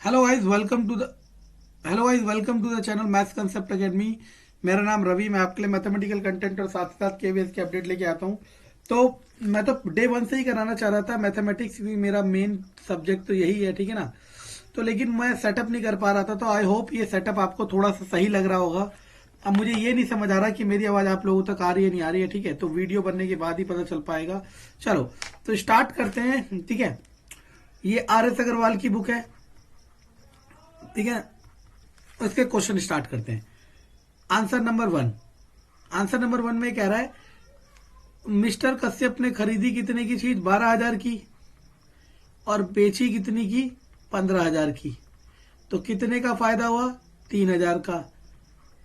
Hello guys welcome to the channel maths concept academy. मेरा नाम रवि, मैं आपके लिए मैथमेटिकल कंटेंट और साथ साथ केवीएस के अपडेट लेके आता हूँ। तो मैं तो डे वन से ही कराना चाह रहा था, मैथमेटिक्स भी मेरा मेन सब्जेक्ट तो यही है, ठीक है ना। तो लेकिन मैं सेटअप नहीं कर पा रहा था, तो आई होप ये सेटअप आपको थोड़ा सा सही लग रहा होगा। अब मुझे ये नहीं समझ आ रहा कि मेरी आवाज़ आप लोगों तक आ रही है नहीं आ रही है, ठीक है। तो वीडियो बनने के बाद ही पता चल पाएगा। चलो तो स्टार्ट करते हैं, ठीक है। ये RS अग्रवाल की बुक है, ठीक है। इसके क्वेश्चन स्टार्ट करते हैं। Answer number 1। आंसर नंबर 1 में कह रहा है मिस्टर कश्यप ने खरीदी कितने की चीज, 12,000 की, और बेची कितनी की, 15,000 की। तो कितने का फायदा हुआ, 3,000 का।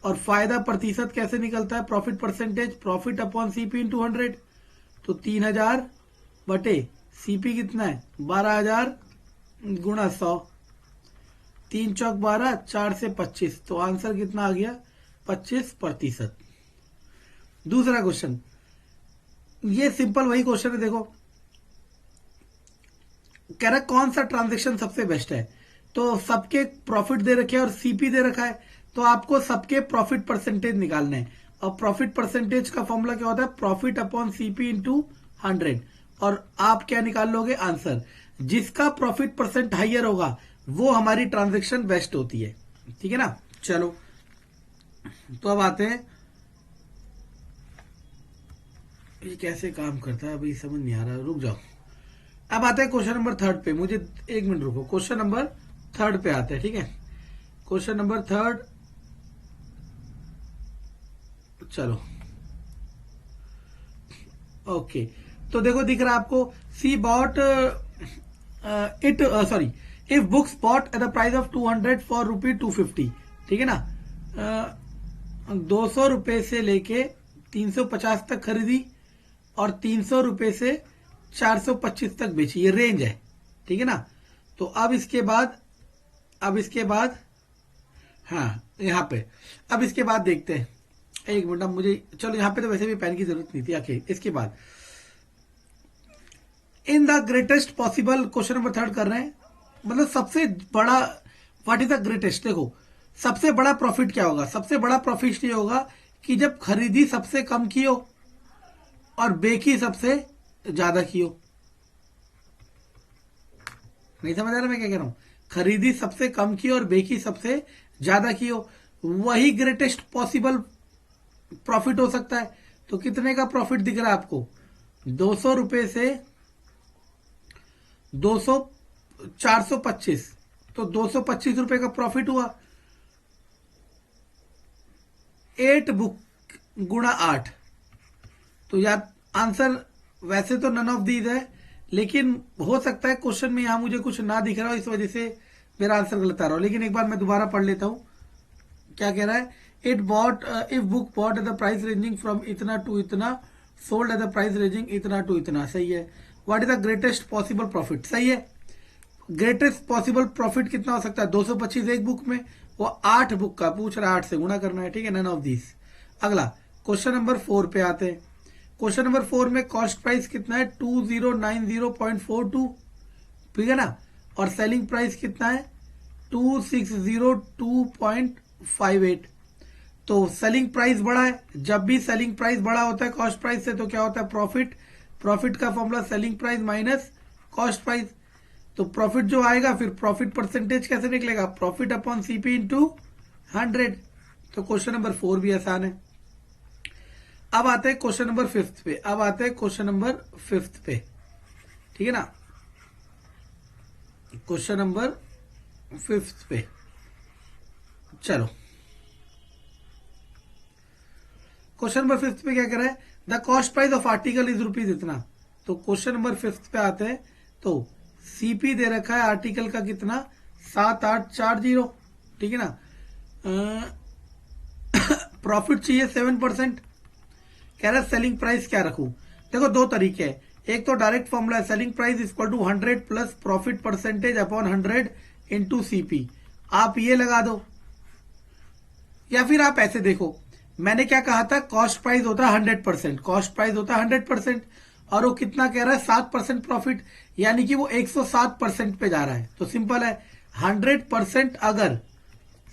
और फायदा प्रतिशत कैसे निकलता है, profit percentage, profit upon CP into 100। तो 3,000 बटे सीपी कितना है, 12,000 गुणा 100, 3 चौक 12, 4 से 25। तो आंसर कितना आ गया, 25%। दूसरा क्वेश्चन, ये सिंपल वही क्वेश्चन है, देखो। कह रहा है कौन सा ट्रांजेक्शन सबसे बेस्ट है। तो सबके प्रॉफिट दे रखे हैं और सीपी दे रखा है, तो आपको सबके प्रॉफिट परसेंटेज निकालना है। और प्रॉफिट परसेंटेज का फॉर्मूला क्या होता है, प्रॉफिट अपॉन सीपी इंटू 100। और आप क्या निकाल लोगे, आंसर। जिसका प्रॉफिट परसेंट हाइयर होगा वो हमारी ट्रांजेक्शन बेस्ट होती है, ठीक है ना। चलो तो अब आते हैं, ये कैसे काम करता है अभी समझ नहीं आ रहा, रुक जाओ। अब आते हैं क्वेश्चन नंबर 3 पे, मुझे 1 मिनट रुको। क्वेश्चन नंबर 3 पे आते हैं, ठीक है। क्वेश्चन नंबर 3, चलो ओके। तो देखो दिख रहा है आपको, C bought it sorry if books bought at the price of 200 for ₹250, ठीक है ना। 200 रुपए से लेके 350 तक खरीदी और 300 रुपए से 425 तक बेची, ये रेंज है, ठीक है ना। तो अब इसके बाद हाँ यहाँ पे, अब इसके बाद देखते हैं। 1 मिनट, अब मुझे, चलो यहाँ पे तो वैसे भी पेन की जरूरत नहीं थी। आखिर इसके बाद in the greatest possible, question number 3 कर रहे हैं, मतलब सबसे बड़ा, व्हाट इज द ग्रेटेस्ट। देखो सबसे बड़ा प्रॉफिट क्या होगा, सबसे बड़ा प्रॉफिट ये होगा कि जब खरीदी सबसे कम की हो और बेची सबसे ज्यादा की हो। नहीं समझ आ रहा मैं क्या कह रहा हूं, खरीदी सबसे कम की और बेची सबसे ज्यादा की हो, वही ग्रेटेस्ट पॉसिबल प्रॉफिट हो सकता है। तो कितने का प्रॉफिट दिख रहा है आपको, 200 रुपए से 200 425, तो 225 रुपए का प्रॉफिट हुआ। 8 बुक गुणा 8, तो यार आंसर वैसे तो नन ऑफ दीज है, लेकिन हो सकता है क्वेश्चन में यहां मुझे कुछ ना दिख रहा हो, इस वजह से मेरा आंसर गलत आ रहा हो। लेकिन एक बार मैं दोबारा पढ़ लेता हूं, क्या कह रहा है, it bought if book bought at the price ranging from इतना टू इतना, sold at the price ranging इतना टू इतना, सही है। What is the greatest possible profit, सही है। ग्रेटेस्ट पॉसिबल प्रॉफिट कितना हो सकता है, 225 एक बुक में, वो 8 बुक का पूछ रहा है, 8 से गुणा करना है, ठीक है, नन ऑफ दिस। अगला क्वेश्चन नंबर 4 पे आते हैं। क्वेश्चन नंबर 4 में कॉस्ट प्राइस कितना है, 2090.42, ठीक है ना। और सेलिंग प्राइस कितना है, 2602.58। तो सेलिंग प्राइस बड़ा है, जब भी सेलिंग प्राइस बड़ा होता है कॉस्ट प्राइस से तो क्या होता है, प्रॉफिट। प्रॉफिट का formula selling price minus cost price. तो प्रॉफिट जो आएगा, फिर प्रॉफिट परसेंटेज कैसे निकलेगा, प्रॉफिट अपॉन सीपी इंटू 100। तो क्वेश्चन नंबर 4 भी आसान है। अब आते हैं क्वेश्चन नंबर 5 पे, अब आते हैं क्वेश्चन नंबर 5 पे, ठीक है ना। क्वेश्चन नंबर 5 पे, चलो क्वेश्चन नंबर 5 पे क्या कह रहा है, the cost price of article is rupees इतना। तो क्वेश्चन नंबर 5 पे आते हैं, तो सीपी दे रखा है आर्टिकल का कितना, 7840, ठीक है ना। प्रॉफिट चाहिए 7%, कह रहा है सेलिंग प्राइस क्या रखूं। देखो दो तरीके हैं, एक तो डायरेक्ट फॉर्मूला है, selling price equal to 100 plus profit percentage upon 100 into CP, आप ये लगा दो। या फिर आप ऐसे देखो, मैंने क्या कहा था, कॉस्ट प्राइस होता है 100%, कॉस्ट प्राइस होता है 100%, और वो कितना कह रहा है, 7% प्रॉफिट, यानी कि वो 107% पे जा रहा है। तो सिंपल है, 100% अगर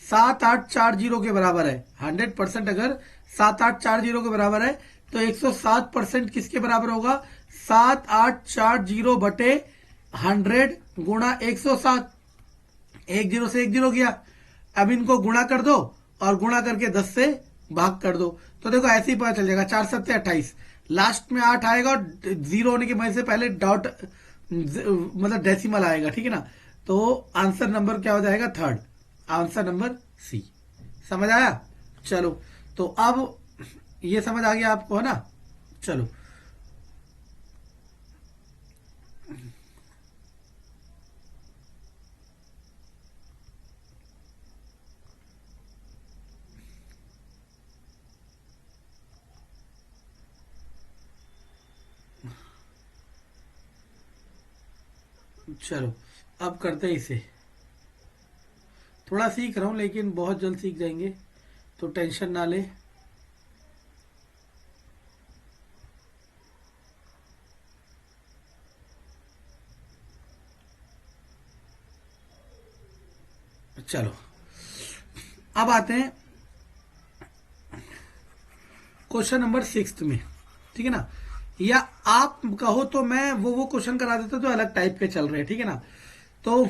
7840 के बराबर है, 100% अगर 7840 के बराबर है, तो 107% किसके बराबर होगा? 7840 बटे 100 गुणा 107। एक जीरो से एक जीरो गया। अब इनको गुणा कर दो और गुणा करके 10 से भाग कर दो, तो देखो ऐसे ही पता चल जाएगा। 4 7 28, लास्ट में 8 आएगा और जीरो होने के वजह से पहले डॉट मतलब डेसिमल आएगा, ठीक है ना। तो आंसर नंबर क्या हो जाएगा? Third, answer number C. समझ आया? चलो, तो अब ये समझ आ गया आपको, है ना। चलो, चलो अब करते हैं इसे। थोड़ा सीख रहा हूं लेकिन बहुत जल्द सीख जाएंगे, तो टेंशन ना ले। चलो, अब आते हैं क्वेश्चन नंबर 6 में, ठीक है ना। या आप कहो तो मैं वो क्वेश्चन करा देता जो अलग टाइप के चल रहे हैं, ठीक है ना। तो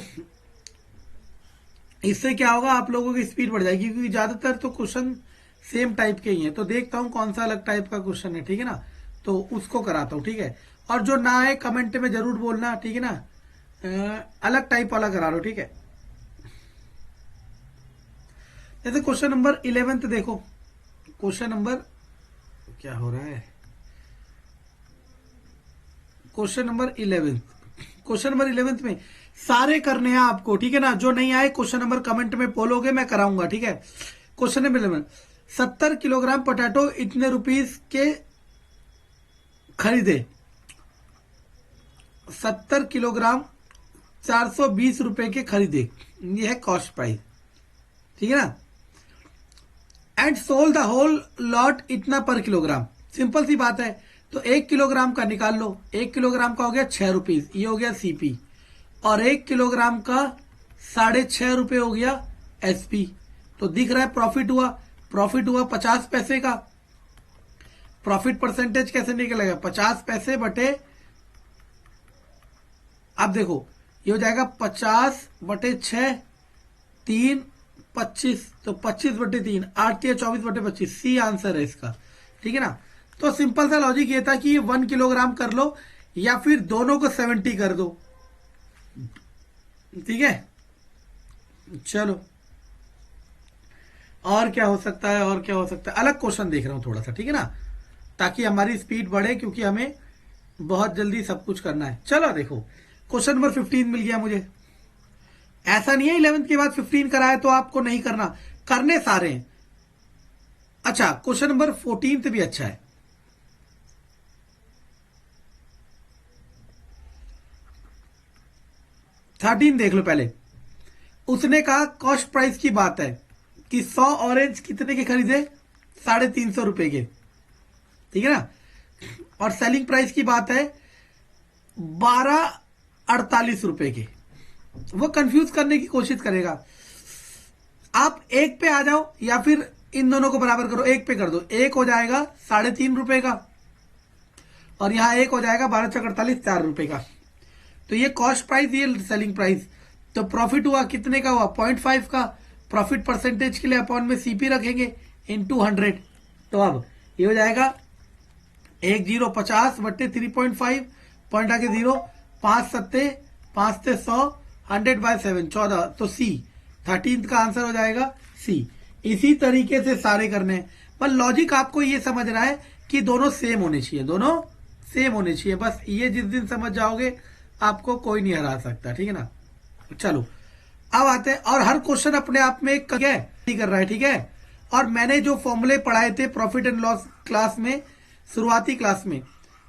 इससे क्या होगा, आप लोगों की स्पीड बढ़ जाएगी, क्योंकि ज्यादातर तो क्वेश्चन सेम टाइप के ही हैं। तो देखता हूं कौन सा अलग टाइप का क्वेश्चन है, ठीक है ना, तो उसको कराता हूं, ठीक है। और जो ना है कमेंट में जरूर बोलना, ठीक है ना। अलग टाइप वाला करा लो, ठीक है। जैसे क्वेश्चन नंबर 11 देखो। क्वेश्चन नंबर क्या हो रहा है? क्वेश्चन नंबर 11, क्वेश्चन नंबर 11 में सारे करने हैं आपको, ठीक है ना। जो नहीं आए क्वेश्चन नंबर कमेंट में बोलोगे, मैं कराऊंगा, ठीक है। क्वेश्चन नंबर 11, 70 किलोग्राम पोटैटो इतने रुपीस के खरीदे। 70 किलोग्राम 420 रुपए के खरीदे, ये है कॉस्ट प्राइस, ठीक है ना। And sold the whole lot इतना पर किलोग्राम। सिंपल सी बात है, तो 1 किलोग्राम का निकाल लो। 1 किलोग्राम का हो गया 6 रुपीज, ये हो गया सीपी। और 1 किलोग्राम का 6.5 रुपए हो गया एसपी। तो दिख रहा है प्रॉफिट हुआ। प्रॉफिट हुआ 50 पैसे का। प्रॉफिट परसेंटेज कैसे निकलेगा? 50 पैसे बटे, अब देखो ये हो जाएगा 50 बटे 6, 3 25, तो 25/3, 8 या 24/25, सी आंसर है इसका, ठीक है ना। तो सिंपल सा लॉजिक ये था कि ये 1 किलोग्राम कर लो या फिर दोनों को 70 कर दो, ठीक है। चलो, और क्या हो सकता है, और क्या हो सकता है? अलग क्वेश्चन देख रहा हूं थोड़ा सा, ठीक है ना, ताकि हमारी स्पीड बढ़े, क्योंकि हमें बहुत जल्दी सब कुछ करना है। चलो देखो, क्वेश्चन नंबर 15 मिल गया मुझे। ऐसा नहीं है 11 के बाद 15 कराए तो आपको नहीं करना, करने सारे हैं। अच्छा, क्वेश्चन नंबर 14 भी अच्छा है। थर्टीन देख लो पहले। उसने कहा कॉस्ट प्राइस की बात है कि 100 ऑरेंज कितने के खरीदे? 350 रुपए के, ठीक है ना। और सेलिंग प्राइस की बात है 12.48 रुपए के। वो कंफ्यूज करने की कोशिश करेगा। आप एक पे आ जाओ या फिर इन दोनों को बराबर करो, एक पे कर दो। एक हो जाएगा 3.5 रुपए का और यहां एक हो जाएगा 12×4 = 4 रुपए का। तो ये कॉस्ट प्राइस, ये सेलिंग प्राइस। तो प्रॉफिट हुआ कितने का? हुआ 0.5 का। प्रॉफिट परसेंटेज के लिए अपॉन में सीपी रखेंगे इनटू 100। तो अब ये हो जाएगा 1050 बट्टे 3.5, पॉइंट आगे 0, 5 सत्ते 5 से 100, 100/7, 14। तो सी 13 का आंसर हो जाएगा सी। इसी तरीके से सारे करने हैं, पर लॉजिक आपको ये समझना है कि दोनों सेम होने चाहिए, दोनों सेम होने चाहिए। बस ये जिस दिन समझ जाओगे आपको कोई नहीं हरा सकता, ठीक है ना। चलो, अब आते हैं। और हर क्वेश्चन अपने आप में कर रहा है, ठीक है। और मैंने जो फॉर्मूले पढ़ाए थे प्रॉफिट एंड लॉस क्लास में, शुरुआती क्लास में,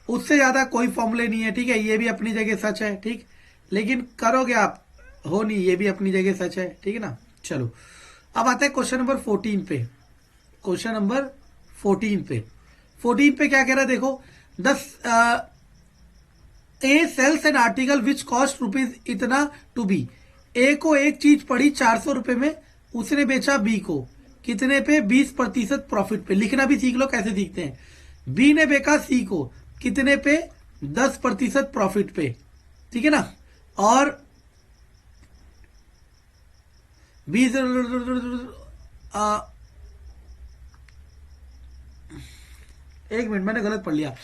उससे ज्यादा कोई फॉर्मूले नहीं है, ठीक है। ये भी अपनी जगह सच है, ठीक, लेकिन करोगे आप हो नहीं, ये भी अपनी जगह सच है, ठीक है ना। चलो, अब आते हैं क्वेश्चन नंबर 14 पे। क्वेश्चन नंबर 14 पे, 14 पे क्या कह रहा है देखो। 10 a sells an article which cost rupees इतना टू बी। ए को एक चीज पड़ी 400 रुपए में, उसने बेचा बी को कितने पे, 20% प्रॉफिट पे। लिखना भी सीख लो कैसे सीखते हैं। बी ने बेचा सी को कितने पे, 10% प्रॉफिट पे, ठीक है ना। और 20 एक मिनट मैंने गलत पढ़ लिया।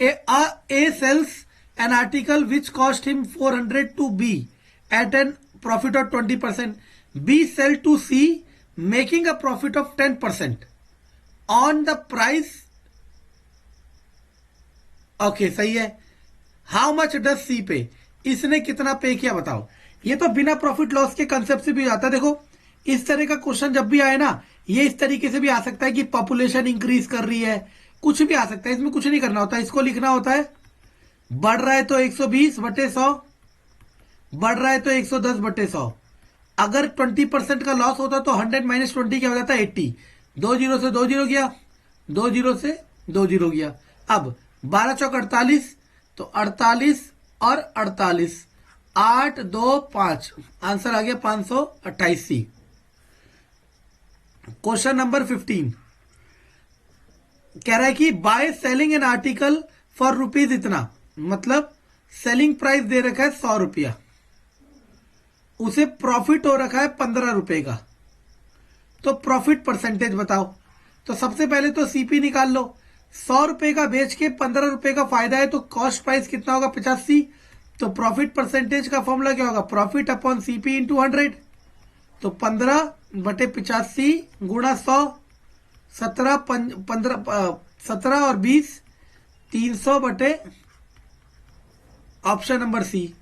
A sells an article which cost him 400 to B at an profit of 20%, B sell to C making a profit of 10% on the price. Okay सही है। हाउ मच डज सी पे, इसने कितना पे किया बताओ। ये तो बिना प्रॉफिट लॉस के कंसेप्ट से भी आता है। देखो इस तरह का क्वेश्चन जब भी आए ना, ये इस तरीके से भी आ सकता है कि पॉपुलेशन इंक्रीज कर रही है, कुछ भी आ सकता है। इसमें कुछ नहीं करना होता, इसको लिखना होता है बढ़ रहा है तो 120/100, बढ़ रहा है तो 110/100। अगर 20% का लॉस होता तो 100 माइनस 20 क्या हो जाता है, 80। 2 जीरो से 2 जीरो गया, 2 जीरो से 2 जीरो गया। अब 12 चौक 48, तो 48 और 48, 8 2 5, आंसर आ गया 528 सी। क्वेश्चन नंबर 15 कह रहा है कि by selling an article for rupees इतना, मतलब सेलिंग प्राइस दे रखा है 100 रुपया, उसे प्रॉफिट हो रखा है 15 रुपए का, तो प्रॉफिट परसेंटेज बताओ। तो सबसे पहले तो सीपी निकाल लो। 100 रुपए का बेच के 15 रुपए का फायदा है, तो कॉस्ट प्राइस कितना होगा, 85। तो प्रॉफिट परसेंटेज का फॉर्मूला क्या होगा, प्रॉफिट अपॉन सीपी इंटू 100। तो 15/85 गुणा 100, 17 और 20, 300 बटे ऑप्शन नंबर सी।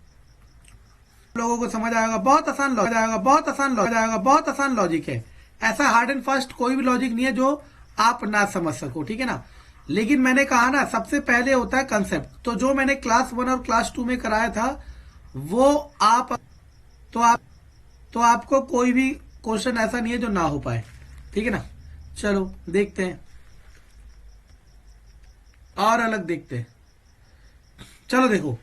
लोगों को समझ आएगा, बहुत आसान लॉजिक आएगा, बहुत आसान लॉजिक आएगा, बहुत आसान लॉजिक है। ऐसा हार्ड एंड फास्ट कोई भी लॉजिक नहीं है जो आप ना समझ सको, ठीक है ना। लेकिन मैंने कहा ना सबसे पहले होता है कंसेप्ट। तो जो मैंने क्लास 1 और क्लास 2 में कराया था वो तो आपको कोई भी क्वेश्चन ऐसा नहीं है जो ना हो पाए, ठीक है ना। चलो देखते हैं और अलग देखते हैं। चलो देखो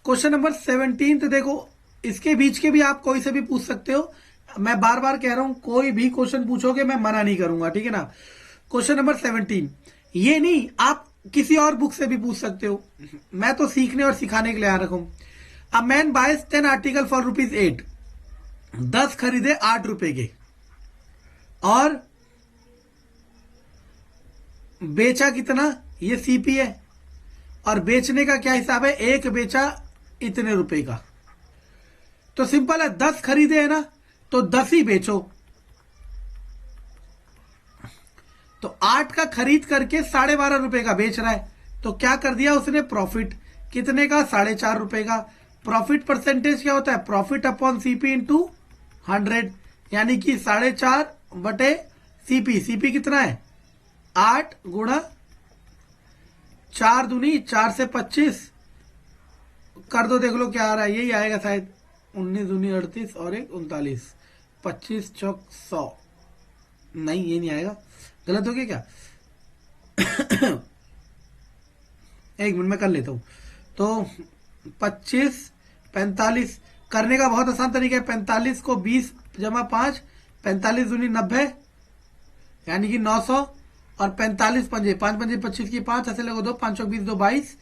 क्वेश्चन नंबर 17। तो देखो इसके बीच के भी आप कोई से भी पूछ सकते हो। मैं बार बार कह रहा हूं कोई भी क्वेश्चन पूछोगे मैं मना नहीं करूंगा, ठीक है ना। क्वेश्चन नंबर 17, ये नहीं आप किसी और बुक से भी पूछ सकते हो, मैं तो सीखने और सिखाने के लिए आ रखा हूं। A man buys 10 article for ₹8, 10 खरीदे 8 रुपए के और बेचा कितना, ये सीपी है। और बेचने का क्या हिसाब है, एक बेचा इतने रुपए का। तो सिंपल है, 10 खरीदे है ना तो 10 ही बेचो। तो 8 का खरीद करके 12.5 रुपए का बेच रहा है, तो क्या कर दिया उसने, प्रॉफिट कितने का, 4.5 रुपए का। प्रॉफिट परसेंटेज क्या होता है, प्रॉफिट अपॉन सीपी इंटू 100, यानी कि 4.5 बटे सीपी। सीपी कितना है, 8 गुणा 4 दूनी 4 से 25 कर दो, देख लो क्या आ रहा है, यही आएगा शायद। 19 दूनी 38 और 1 39, 25 चौक 100, नहीं ये नहीं आएगा, गलत हो गया क्या। एक मिनट में कर लेता हूं। तो 25 45 करने का बहुत आसान तरीका है। 45 को 20 जमा 5, 45 दूनी 90, यानी कि 900। और 45 पंजे 5 पंजे 25 की 5, ऐसे लगो 2, 5 चौक 20, 2 22,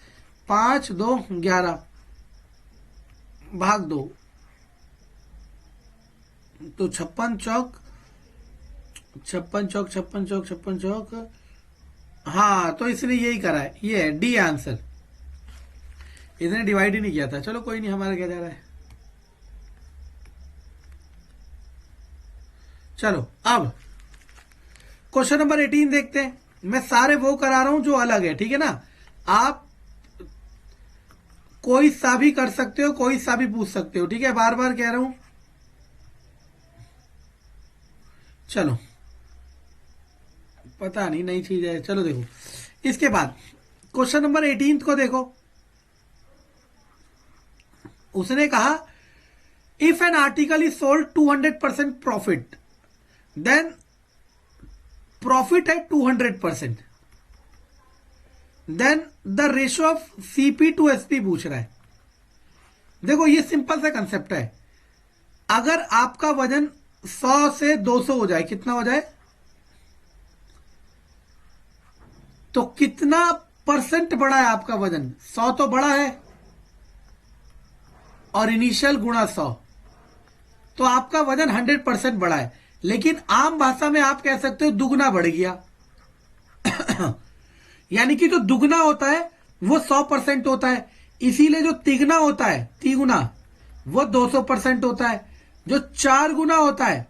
5 2 11 भाग 2, तो 56 चौक 56 चौक। हाँ तो इसने यही करा है, ये है डी आंसर। इसने डिवाइड ही नहीं किया था। चलो कोई नहीं, हमारा क्या जा रहा है। चलो अब क्वेश्चन नंबर 18 देखते हैं। मैं सारे वो करा रहा हूं जो अलग है, ठीक है ना। आप कोई सा भी कर सकते हो, कोई सा भी पूछ सकते हो, ठीक है, बार बार कह रहा हूं। चलो पता नहीं नई चीज है, चलो देखो इसके बाद क्वेश्चन नंबर 18 को देखो। उसने कहा if an article is sold 200% profit, then profit है 200%, then the ratio of CP to SP पूछ रहा है। देखो ये सिंपल सा कंसेप्ट है। अगर आपका वजन 100 से 200 हो जाए, कितना हो जाए, तो कितना परसेंट बढ़ा है आपका वजन? 100 तो बड़ा है और इनिशियल गुणा 100, तो आपका वजन 100% बढ़ा है। लेकिन आम भाषा में आप कह सकते हो दुगना बढ़ गया। यानी कि जो दुगना होता है वो 100% होता है, इसीलिए जो तिगुना होता है, तिगुना, वो 200% होता है। जो 4 गुना होता है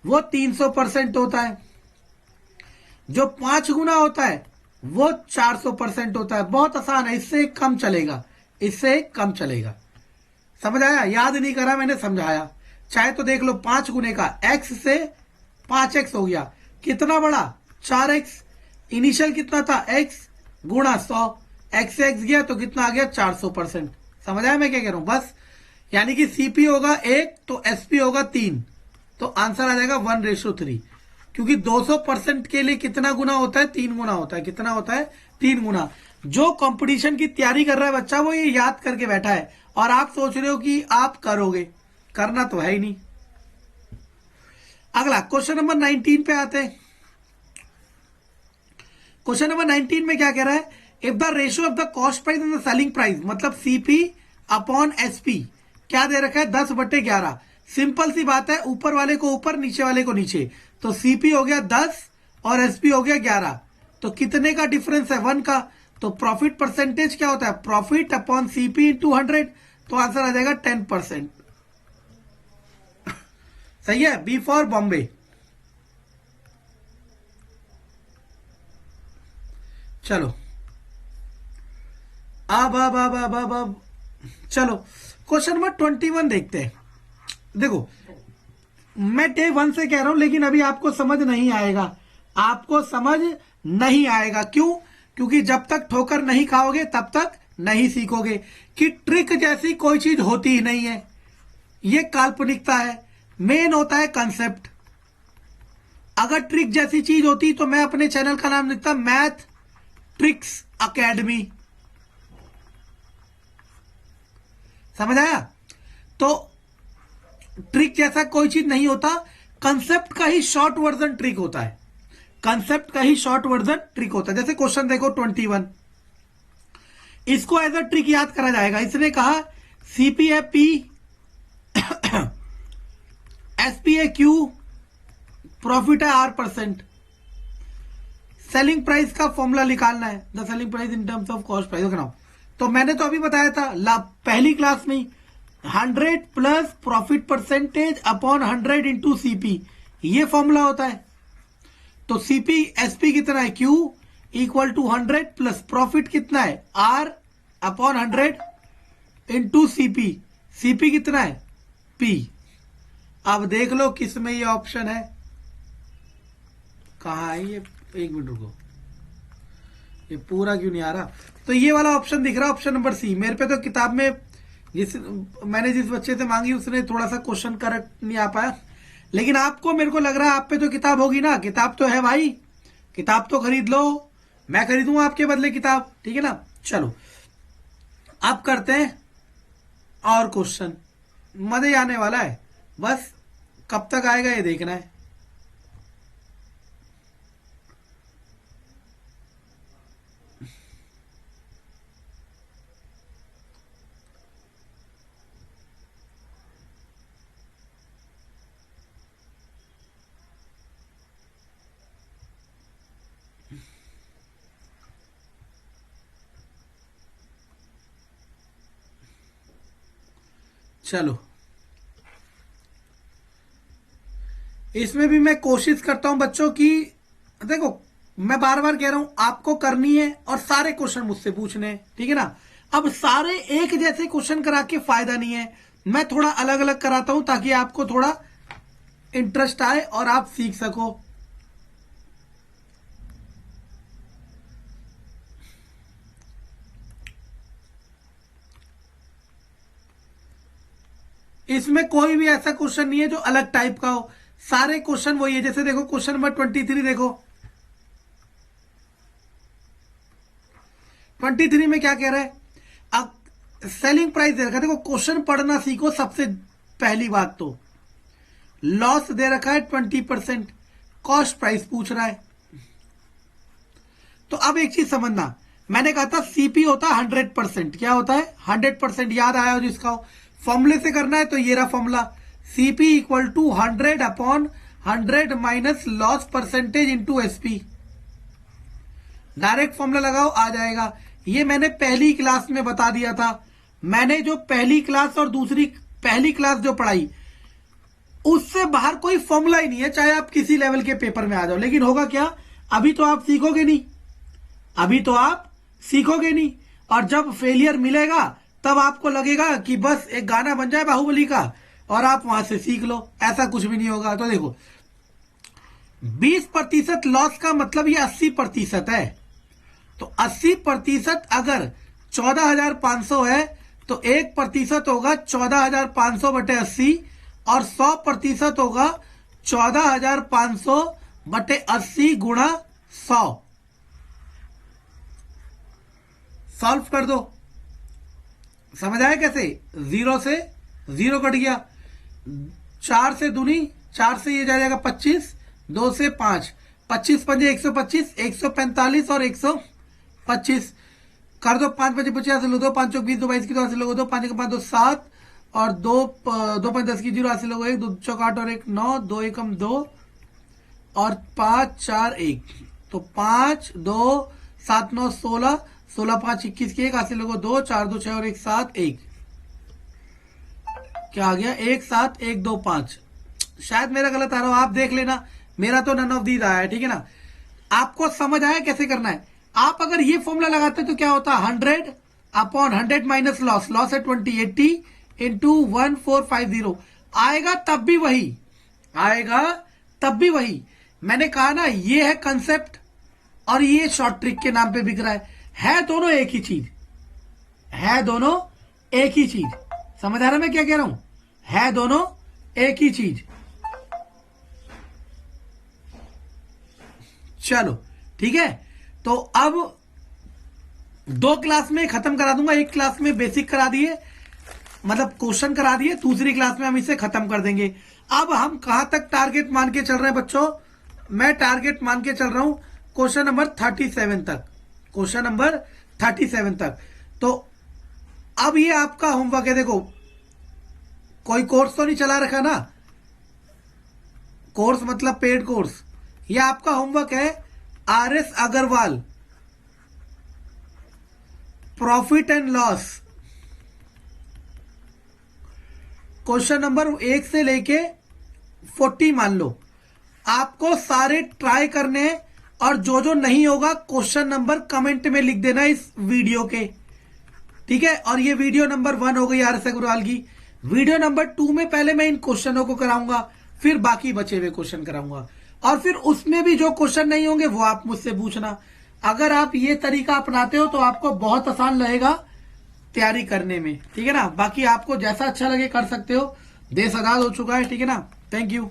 वो 300% होता है। जो 5 गुना होता है वो 400% होता है। बहुत आसान है, इससे कम चलेगा, इससे कम चलेगा। समझ आया? याद नहीं करा मैंने, समझाया। चाहे तो देख लो, 5 गुने का x से 5x हो गया, कितना बड़ा? 4x। इनिशियल कितना था? x गुणा 100, x से x गया तो कितना आ गया? 400%। समझ आया मैं क्या कह रहा हूं? बस, यानी कि CP होगा 1 तो SP होगा 3, तो आंसर आ जाएगा 1:3। क्योंकि 200% के लिए कितना गुना होता है? 3 गुना होता है। कितना होता है? 3 गुना। जो कंपटीशन की तैयारी कर रहा है बच्चा, वो ये याद करके बैठा है, और आप सोच रहे हो कि आप करोगे, करना तो है ही नहीं। अगला क्वेश्चन नंबर 19 पे आते हैं। क्वेश्चन नंबर 19 में क्या कह रहा है? If the ratio of the cost price and the selling price, मतलब CP अपॉन SP, क्या दे रखा है? 10/11। सिंपल सी बात है, ऊपर वाले को ऊपर, नीचे वाले को नीचे। तो CP हो गया 10 और SP हो गया 11, तो कितने का डिफरेंस है? 1 का। तो प्रॉफिट परसेंटेज क्या होता है? प्रॉफिट अपॉन CP इंटू 100, तो आंसर आ जाएगा 10%। सही है? B for Bombay. चलो अब चलो क्वेश्चन नंबर 21 देखते हैं। देखो, मैं डे 1 से कह रहा हूं, लेकिन अभी आपको समझ नहीं आएगा। आपको समझ नहीं आएगा, क्यों? क्योंकि जब तक ठोकर नहीं खाओगे तब तक नहीं सीखोगे कि ट्रिक जैसी कोई चीज होती ही नहीं है। ये काल्पनिकता है, मेन होता है कंसेप्ट। अगर ट्रिक जैसी चीज होती तो मैं अपने चैनल का नाम लिखता मैथ ट्रिक्स अकेडमी। समझ आया? तो ट्रिक जैसा कोई चीज नहीं होता, कंसेप्ट का ही शॉर्ट वर्जन ट्रिक होता है। कंसेप्ट का ही शॉर्ट वर्जन ट्रिक होता है। जैसे क्वेश्चन देखो 21, इसको एज अ ट्रिक याद करा जाएगा। इसने कहा CP है P, SP है Q, प्रॉफिट है R%। सेलिंग प्राइस का फॉर्मूला निकालना है, the selling price in terms of cost price. देखना, तो मैंने तो अभी बताया था पहली क्लास में, 100 plus profit percentage upon 100 into CP, ये फॉर्मूला होता है। तो CP SP कितना है? Q equal to 100 plus profit कितना है? R upon 100 into CP। CP कितना है? P। अब देख लो किस में ये ऑप्शन है, कहा है ये? एक मिनट रुको, ये पूरा क्यों नहीं आ रहा? तो ये वाला ऑप्शन दिख रहा है, ऑप्शन नंबर C। मेरे पे तो किताब में मैंने जिस बच्चे से मांगी उसने थोड़ा सा क्वेश्चन करेक्ट नहीं आ पाया, लेकिन आपको, मेरे को लग रहा है आप पे तो किताब होगी ना। किताब तो है भाई, किताब तो खरीद लो, मैं खरीदूंगा आपके बदले किताब, ठीक है ना? चलो अब करते हैं और क्वेश्चन, मजे आने वाला है, बस कब तक आएगा ये देखना है। चलो, इसमें भी मैं कोशिश करता हूं बच्चों की, देखो मैं बार बार कह रहा हूं आपको करनी है और सारे क्वेश्चन मुझसे पूछने हैं, ठीक है ना? अब सारे एक जैसे क्वेश्चन करा के फायदा नहीं है, मैं थोड़ा अलग अलग कराता हूं ताकि आपको थोड़ा इंटरेस्ट आए और आप सीख सको। इसमें कोई भी ऐसा क्वेश्चन नहीं है जो अलग टाइप का हो, सारे क्वेश्चन वही है। जैसे देखो क्वेश्चन नंबर 23 देखो, 23 में क्या कह रहा है? अब सेलिंग प्राइस दे रखा है। देखो क्वेश्चन पढ़ना सीखो सबसे पहली बात तो, लॉस दे रखा है 20%, कॉस्ट प्राइस पूछ रहा है। तो अब एक चीज समझना, मैंने कहा था सीपी होता है 100%, क्या होता है 100%, याद आया हो जिसका, फॉर्मूले से करना है तो ये रहा formula, CP equal to 100/100 minus loss percentage into SP. Direct formula लगाओ आ जाएगा। ये मैंने पहली क्लास में बता दिया था। मैंने जो पहली क्लास और दूसरी पहली क्लास जो पढ़ाई, उससे बाहर कोई फॉर्मूला ही नहीं है, चाहे आप किसी लेवल के पेपर में आ जाओ। लेकिन होगा क्या, अभी तो आप सीखोगे नहीं, अभी तो आप सीखोगे नहीं, और जब फेलियर मिलेगा तब आपको लगेगा कि बस एक गाना बन जाए बाहुबली का और आप वहां से सीख लो। ऐसा कुछ भी नहीं होगा। तो देखो 20% लॉस का मतलब ये 80% है। तो 80% अगर 14,500 है तो 1% होगा 14,500 बटे 80, और 100% होगा 14,500 बटे 80 गुणा 100। सॉल्व कर दो, समझ आया कैसे? 0 से 0 कट गया, 4 से दूनी, 4 से ये जाएगा 25, 2 से 5, 25 पंजे 125, 145 और 125 कर दो। 5 पंजे 50 से लो 2, 5 चौक 20, 2 22 की 2 हासिल लोगो 2, 5 के 5 2 7 और 2 5 10 की 0 हासिल लोगो 1, 2 चौक 8 और 1 9, 2 एकम 2 और 5 4 1। तो 5 2 7 9 16, 16 5 21 की 1 हासिल लोगो 2, 4 2 6 और 1 7 1। क्या आ गया 1 7 1 2 5। शायद मेरा गलत आ रहा हो, आप देख लेना। मेरा तो नन ऑफ दीज आया है, ठीक है ना। आपको समझ आया कैसे करना है? आप अगर ये फॉर्मूला लगाते तो क्या होता, 100/100 माइनस लॉस, लॉस है 20, 80 इंटू 1450 आएगा, तब भी वही आएगा, तब भी वही। मैंने कहा ना, ये है कंसेप्ट और ये शॉर्ट ट्रिक के नाम पे बिक रहा है दोनों एक ही चीज, है दोनों एक ही चीज। समझ आ रहा है मैं क्या कह रहा हूं? है दोनों एक ही चीज। चलो ठीक है, तो अब 2 क्लास में खत्म करा दूंगा। एक क्लास में बेसिक करा दिए, मतलब क्वेश्चन करा दिए, दूसरी क्लास में हम इसे खत्म कर देंगे। अब हम कहां तक टारगेट मान के चल रहे हैं बच्चों? मैं टारगेट मान के चल रहा हूं क्वेश्चन नंबर 37 तक, क्वेश्चन नंबर 37 तक। तो अब ये आपका होमवर्क है। देखो, कोई कोर्स तो नहीं चला रखा ना, कोर्स मतलब पेड कोर्स। ये आपका होमवर्क है, RS Agrawal profit and loss, question number 1 से लेके 40 मान लो। आपको सारे ट्राई करने हैं, और जो जो नहीं होगा क्वेश्चन नंबर कमेंट में लिख देना इस वीडियो के, ठीक है। और ये वीडियो नंबर 1 हो गई RS अग्रवाल की। वीडियो नंबर 2 में पहले मैं इन क्वेश्चनों को कराऊंगा, फिर बाकी बचे हुए क्वेश्चन कराऊंगा, और फिर उसमें भी जो क्वेश्चन नहीं होंगे वो आप मुझसे पूछना। अगर आप ये तरीका अपनाते हो तो आपको बहुत आसान रहेगा तैयारी करने में, ठीक है ना। बाकी आपको जैसा अच्छा लगे कर सकते हो। देश आजाद हो चुका है, ठीक है ना। Thank you.